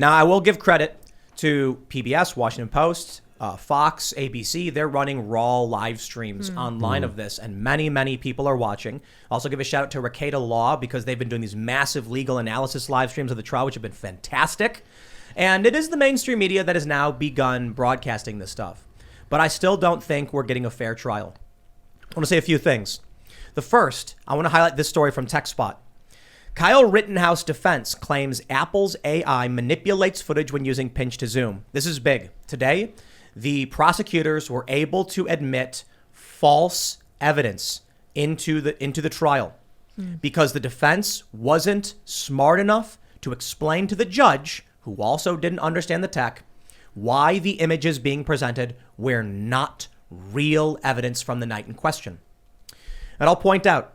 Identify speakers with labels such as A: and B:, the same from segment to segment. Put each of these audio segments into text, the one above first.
A: Now, I will give credit to PBS, Washington Post, Fox, ABC. They're running raw live streams online of this, and many people are watching. Also give a shout out to Rekieta Law, because they've been doing these massive legal analysis live streams of the trial, which have been fantastic. And it is the mainstream media that has now begun broadcasting this stuff. But I still don't think we're getting a fair trial. I want to say a few things. The first, I want to highlight this story from TechSpot. Kyle Rittenhouse defense claims Apple's AI manipulates footage when using pinch to zoom. This is big. Today, the prosecutors were able to admit false evidence into the trial because the defense wasn't smart enough to explain to the judge, who also didn't understand the tech, why the images being presented were not real evidence from the night in question. And I'll point out,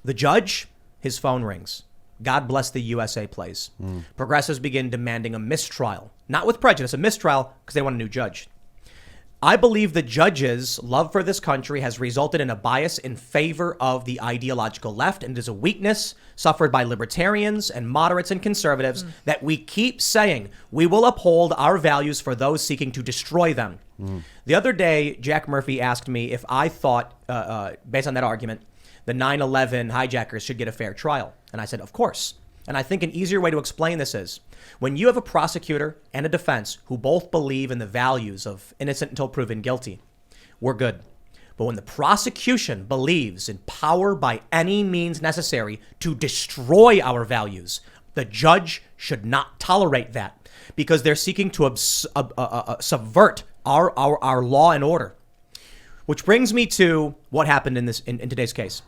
A: the judge, his phone rings. God bless the USA plays. Progressives begin demanding a mistrial, not with prejudice, a mistrial because they want a new judge. I believe the judge's love for this country has resulted in a bias in favor of the ideological left, and it is a weakness suffered by libertarians and moderates and conservatives that we keep saying we will uphold our values for those seeking to destroy them. The other day, Jack Murphy asked me if I thought, based on that argument, the 9/11 hijackers should get a fair trial. And I said, of course. And I think an easier way to explain this is when you have a prosecutor and a defense who both believe in the values of innocent until proven guilty, we're good. But when the prosecution believes in power by any means necessary to destroy our values, the judge should not tolerate that because they're seeking to subvert our law and order. Which brings me to what happened in today's case.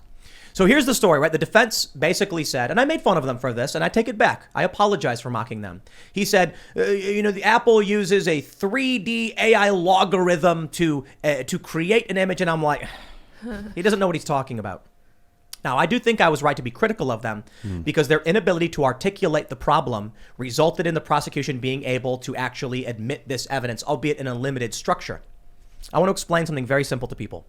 A: So here's the story, right? The defense basically said, and I made fun of them for this, and I take it back. I apologize for mocking them. He said, the Apple uses a 3D AI logarithm to create an image, and I'm like, he doesn't know what he's talking about. Now, I do think I was right to be critical of them because their inability to articulate the problem resulted in the prosecution being able to actually admit this evidence, albeit in a limited structure. I want to explain something very simple to people.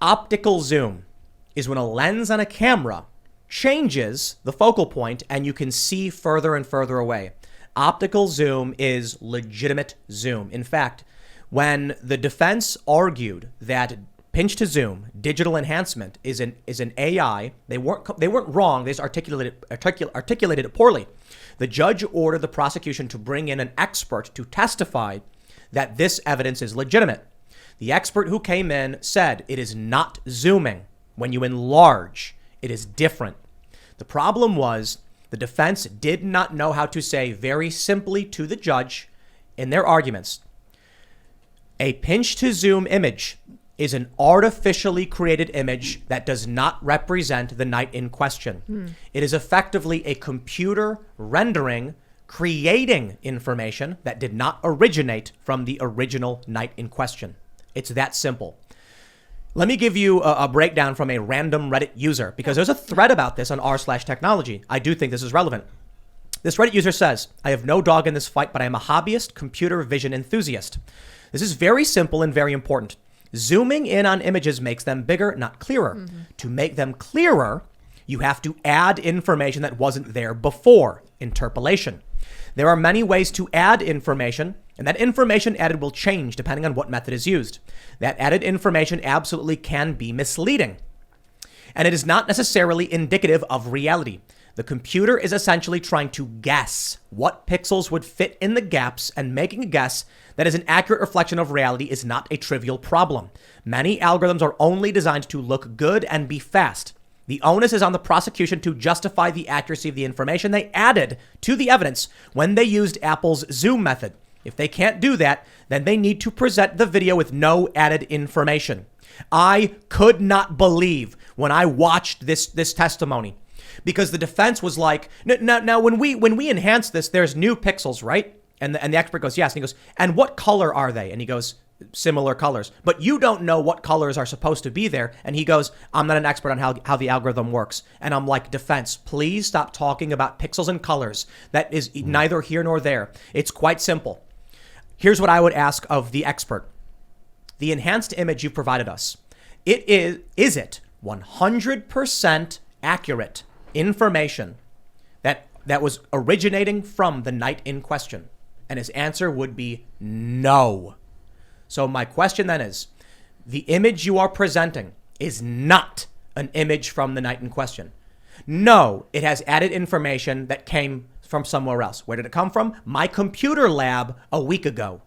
A: Optical zoom is when a lens on a camera changes the focal point and you can see further and further away. Optical zoom is legitimate zoom. In fact, when the defense argued that pinch to zoom, digital enhancement, is an AI, they weren't wrong. They just articulated it poorly. The judge ordered the prosecution to bring in an expert to testify that this evidence is legitimate. The expert who came in said it is not zooming. When you enlarge, it is different. The problem was the defense did not know how to say very simply to the judge in their arguments, a pinch to zoom image is an artificially created image that does not represent the night in question. It is effectively a computer rendering, creating information that did not originate from the original night in question. It's that simple. Let me give you a breakdown from a random Reddit user, because there's a thread about this on r/technology. I do think this is relevant. This Reddit user says, I have no dog in this fight, but I am a hobbyist computer vision enthusiast. This is very simple and very important. Zooming in on images makes them bigger, not clearer. To make them clearer, you have to add information that wasn't there before, interpolation. There are many ways to add information, and that information added will change depending on what method is used. That added information absolutely can be misleading, and it is not necessarily indicative of reality. The computer is essentially trying to guess what pixels would fit in the gaps, and making a guess that is an accurate reflection of reality is not a trivial problem. Many algorithms are only designed to look good and be fast. The onus is on the prosecution to justify the accuracy of the information they added to the evidence when they used Apple's Zoom method. If they can't do that, then they need to present the video with no added information. I could not believe when I watched this testimony, because the defense was like, now when we enhance this, there's new pixels, right? And the expert goes, yes. And he goes, and what color are they? And he goes, similar colors. But you don't know what colors are supposed to be there. And he goes, I'm not an expert on how the algorithm works. And I'm like, defense, please stop talking about pixels and colors. That is neither here nor there. It's quite simple. Here's what I would ask of the expert. The enhanced image you provided us, is it 100% accurate information that that was originating from the night in question? And his answer would be no. So my question then is, the image you are presenting is not an image from the night in question. No, it has added information that came from somewhere else. Where did it come from? My computer lab a week ago.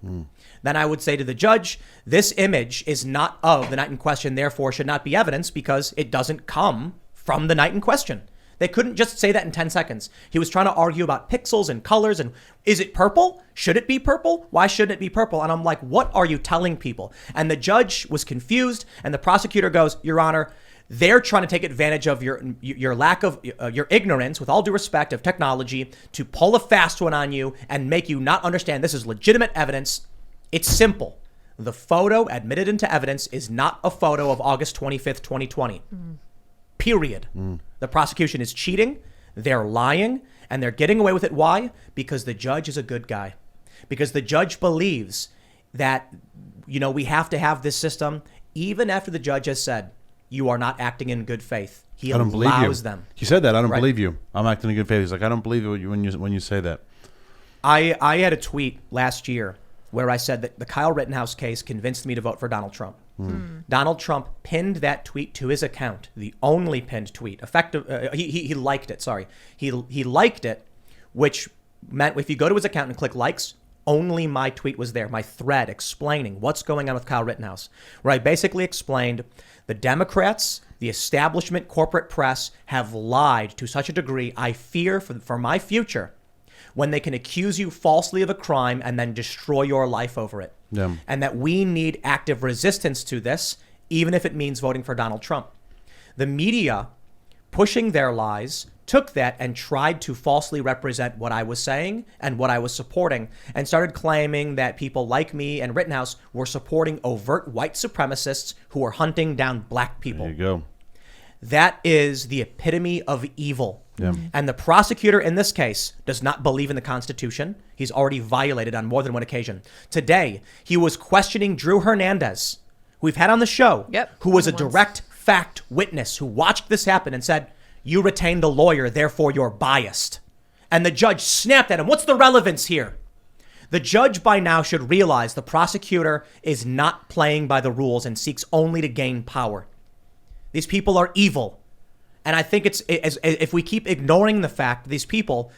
A: Then I would say to the judge, this image is not of the night in question, therefore should not be evidence because it doesn't come from the night in question. They couldn't just say that in 10 seconds. He was trying to argue about pixels and colors and is it purple? Should it be purple? Why shouldn't it be purple? And I'm like, what are you telling people? And the judge was confused and the prosecutor goes, Your Honor, they're trying to take advantage of your lack of your ignorance, with all due respect, of technology to pull a fast one on you and make you not understand this is legitimate evidence. It's simple. The photo admitted into evidence is not a photo of August 25th, 2020. Period. The prosecution is cheating, they're lying, and they're getting away with it. Why? Because the judge is a good guy. Because the judge believes that, we have to have this system, even after the judge has said, you are not acting in good faith. He
B: I don't believe you.
A: allows them.
B: He said that. I don't believe you. I'm acting in good faith. He's like, I don't believe you when you say that.
A: I had a tweet last year where I said that the Kyle Rittenhouse case convinced me to vote for Donald Trump. Donald Trump pinned that tweet to his account, the only pinned tweet. He liked it. Sorry, he liked it, which meant if you go to his account and click likes, only my tweet was there, my thread explaining what's going on with Kyle Rittenhouse, where I basically explained the Democrats, the establishment, corporate press have lied to such a degree. I fear for my future when they can accuse you falsely of a crime and then destroy your life over it.
B: Yeah.
A: And that we need active resistance to this, even if it means voting for Donald Trump. The media, pushing their lies, took that and tried to falsely represent what I was saying and what I was supporting, and started claiming that people like me and Rittenhouse were supporting overt white supremacists who were hunting down black people.
B: There you go.
A: That is the epitome of evil.
B: Yeah.
A: And the prosecutor in this case does not believe in the Constitution. He's already violated on more than one occasion. Today, he was questioning Drew Hernandez, who we've had on the show, who was a direct fact witness who watched this happen and said, you retained a lawyer, therefore you're biased. And the judge snapped at him. What's the relevance here? The judge by now should realize the prosecutor is not playing by the rules and seeks only to gain power. These people are evil. And I think if we keep ignoring the fact that these people,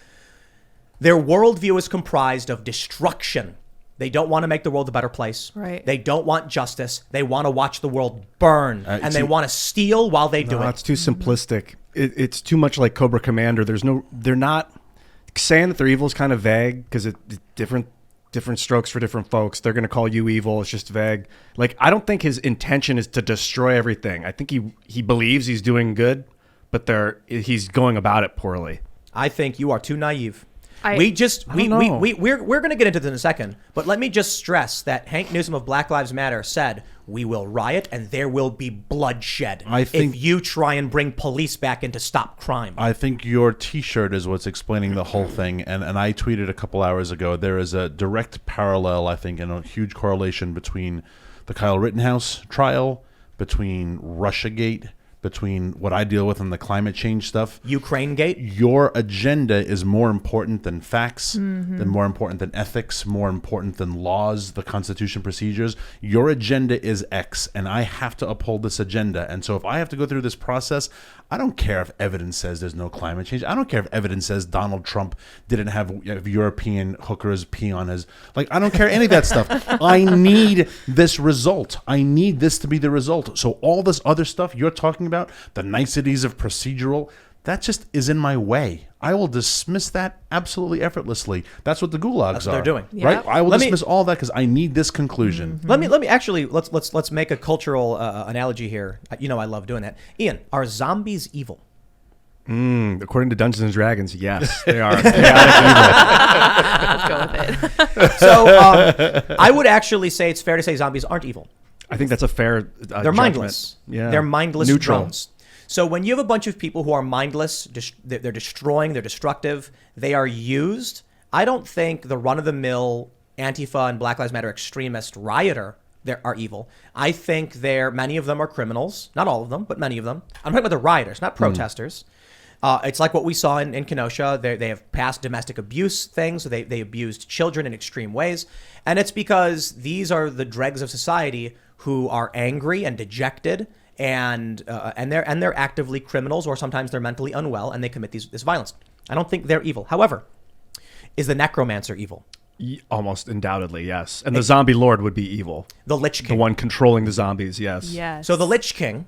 A: their worldview is comprised of destruction. They don't want to make the world a better place.
C: Right.
A: They don't want justice. They want to watch the world burn. And they want to steal while they do it.
D: It's too simplistic. It's too much like Cobra Commander. They're not saying that they're evil is kind of vague because it's different strokes for different folks. They're going to call you evil. It's just vague. Like, I don't think his intention is to destroy everything. I think he believes he's doing good, but he's going about it poorly.
A: I think you are too naive.
D: We're
A: going to get into this in a second, but let me just stress that Hank Newsom of Black Lives Matter said, we will riot and there will be bloodshed if you try and bring police back in to stop crime.
B: I think your T-shirt is what's explaining the whole thing. And I tweeted a couple hours ago, there is a direct parallel, I think, and a huge correlation between the Kyle Rittenhouse trial, between Russiagate, between what I deal with and the climate change stuff.
A: Ukraine Gate.
B: Your agenda is more important than facts, than more important than ethics, more important than laws, the Constitution, procedures. Your agenda is X, and I have to uphold this agenda. And so if I have to go through this process, I don't care if evidence says there's no climate change. I don't care if evidence says Donald Trump didn't have European hookers pee on his... Like, I don't care any of that stuff. I need this result. I need this to be the result. So all this other stuff you're talking about, the niceties of procedural, that just is in my way. I will dismiss that absolutely effortlessly. That's what the gulags
A: That's what they're doing.
B: Right? I will dismiss all that because I need this conclusion.
A: Let me actually let's make a cultural analogy here. You know I love doing that. Ian, are zombies evil?
D: According to Dungeons and Dragons, yes, they are.
C: Let's go with it.
A: So I would actually say it's fair to say zombies aren't evil.
D: I think that's a fair
A: They're
D: judgment.
A: mindless.
D: Yeah.
A: They're mindless
D: Neutral.
A: drones. So when you have a bunch of people who are mindless, they're destroying, they're destructive, they are used. I don't think the run-of-the-mill Antifa and Black Lives Matter extremist rioter are evil. I think many of them are criminals. Not all of them, but many of them. I'm talking about the rioters, not protesters. It's like what we saw in Kenosha. They have passed domestic abuse things. So they abused children in extreme ways. And it's because these are the dregs of society who are angry and dejected, and they're actively criminals, or sometimes they're mentally unwell and they commit this violence. I don't think they're evil. However, is the necromancer evil?
D: Almost undoubtedly, yes. And the zombie lord would be evil.
A: The Lich King.
D: The one controlling the zombies, yes.
C: Yes.
A: So the Lich King,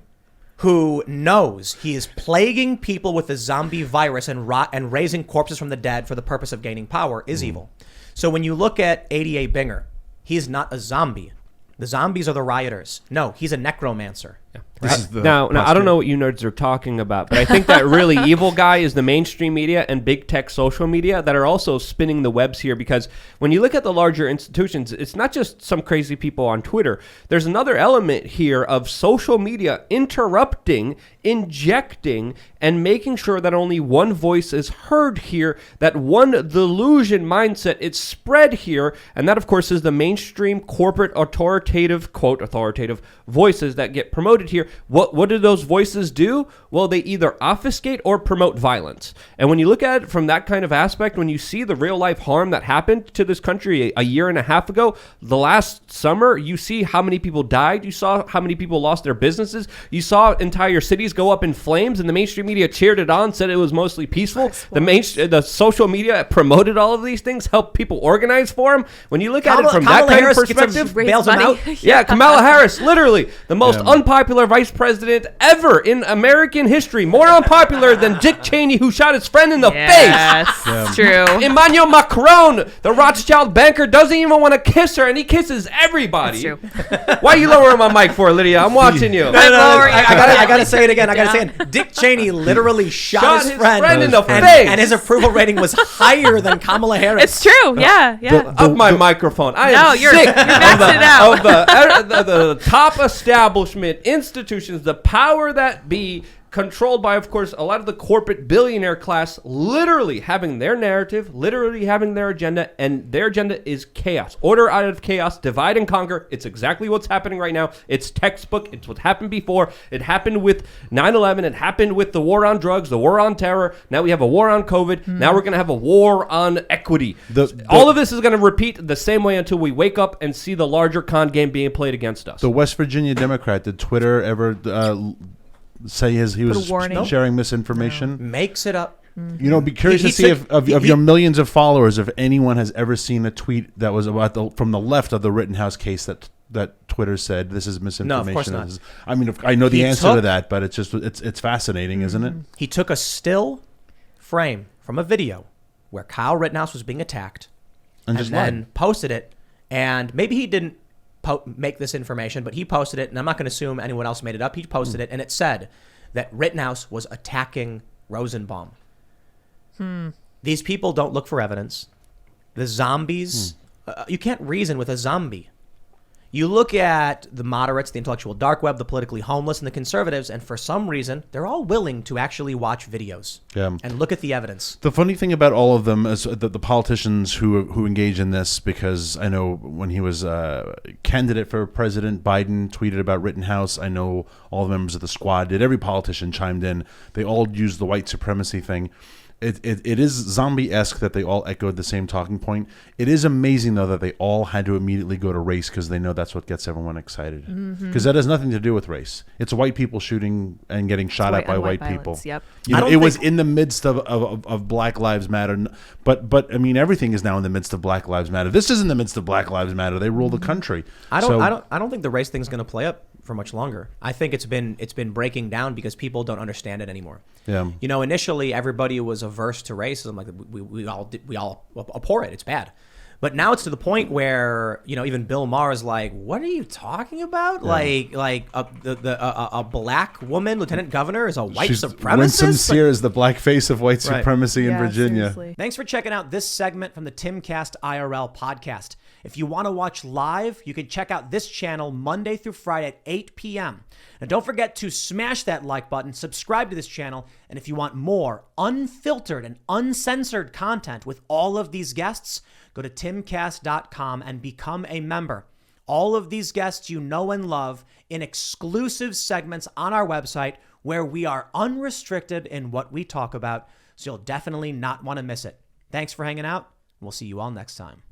A: who knows he is plaguing people with the zombie virus and raising corpses from the dead for the purpose of gaining power, is evil. So when you look at 88 Binger, he is not a zombie. The zombies are the rioters. No, he's a necromancer.
E: Yeah. Now, I don't know what you nerds are talking about, but I think that really evil guy is the mainstream media and big tech social media that are also spinning the webs here, because when you look at the larger institutions, it's not just some crazy people on Twitter. There's another element here of social media interrupting, injecting, and making sure that only one voice is heard here, that one delusion mindset is spread here, and that, of course, is the mainstream corporate authoritative, quote, authoritative voices that get promoted here. What do those voices do? Well, they either obfuscate or promote violence. And when you look at it from that kind of aspect, when you see the real life harm that happened to this country a year and a half ago, the last summer, you see how many people died. You saw how many people lost their businesses. You saw entire cities go up in flames, and the mainstream media cheered it on, said it was mostly peaceful. The social media promoted all of these things, helped people organize for them. When you look at it from that kind of perspective,
A: bails them out.
E: Yeah, Kamala Harris, literally the most unpopular vice president ever in American history. More unpopular than Dick Cheney, who shot his friend in the face.
C: Yes, true.
E: Emmanuel Macron, the Rothschild banker, doesn't even want to kiss her, and he kisses everybody.
C: That's true.
E: Why are you lowering my mic for, Lydia? I'm watching you.
A: I gotta say it again. I gotta say it. Dick Cheney literally shot his friend
E: in the face,
A: and his approval rating was higher than Kamala Harris.
C: It's true. Yeah.
E: Up my microphone. I am
C: you're
E: sick
C: maxed it out.
E: of the top establishment institutions, the power that be, controlled by, of course, a lot of the corporate billionaire class, literally having their narrative, literally having their agenda, and their agenda is chaos. Order out of chaos, divide and conquer. It's exactly what's happening right now. It's textbook. It's what happened before. It happened with 9/11. It happened with the war on drugs, the war on terror. Now we have a war on COVID. Now we're going to have a war on equity. All of this is going to repeat the same way until we wake up and see the larger con game being played against us.
B: The West Virginia Democrat, did Twitter ever say he was sharing misinformation?
A: Makes it up.
B: You know, be curious to see if your millions of followers, if anyone has ever seen a tweet that was about from the left of the Rittenhouse case that Twitter said this is misinformation.
A: No, of course not.
B: I mean, I know the answer to that, but it's fascinating, isn't it?
A: He took a still frame from a video where Kyle Rittenhouse was being attacked, and then posted it. And maybe he didn't make this information, but he posted it, and I'm not going to assume anyone else made it up. He posted it, and it said that Rittenhouse was attacking Rosenbaum. These people don't look for evidence. The zombies, you can't reason with a zombie. You look at the moderates, the intellectual dark web, the politically homeless, and the conservatives, and for some reason, they're all willing to actually watch videos and look at the evidence.
B: The funny thing about all of them is that the politicians who engage in this, because I know when he was candidate for president, Biden tweeted about Rittenhouse. I know all the members of the squad did. Every politician chimed in. They all used the white supremacy thing. It is zombie-esque that they all echoed the same talking point. It is amazing, though, that they all had to immediately go to race because they know that's what gets everyone excited. Because that has nothing to do with race. It's white people shooting and getting shot at by white people.
C: Yep.
B: You know, it was in the midst of Black Lives Matter. But I mean, everything is now in the midst of Black Lives Matter. This is in the midst of Black Lives Matter. They rule the country.
A: I don't think the race thing's going to play up for much longer. I think it's been breaking down because people don't understand it anymore.
B: Yeah.
A: You know, initially everybody was averse to racism. Like we all abhor it. It's bad. But now it's to the point where, you know, even Bill Maher is like, what are you talking about? Yeah. A black woman, lieutenant governor, is a white supremacist?
B: Winsome Sear is the black face of white supremacy in Virginia.
C: Seriously.
A: Thanks for checking out this segment from the Timcast IRL podcast. If you want to watch live, you can check out this channel Monday through Friday at 8 p.m. Now, don't forget to smash that like button, subscribe to this channel, and if you want more unfiltered and uncensored content with all of these guests, go to timcast.com and become a member. All of these guests you know and love in exclusive segments on our website where we are unrestricted in what we talk about, so you'll definitely not want to miss it. Thanks for hanging out. We'll see you all next time.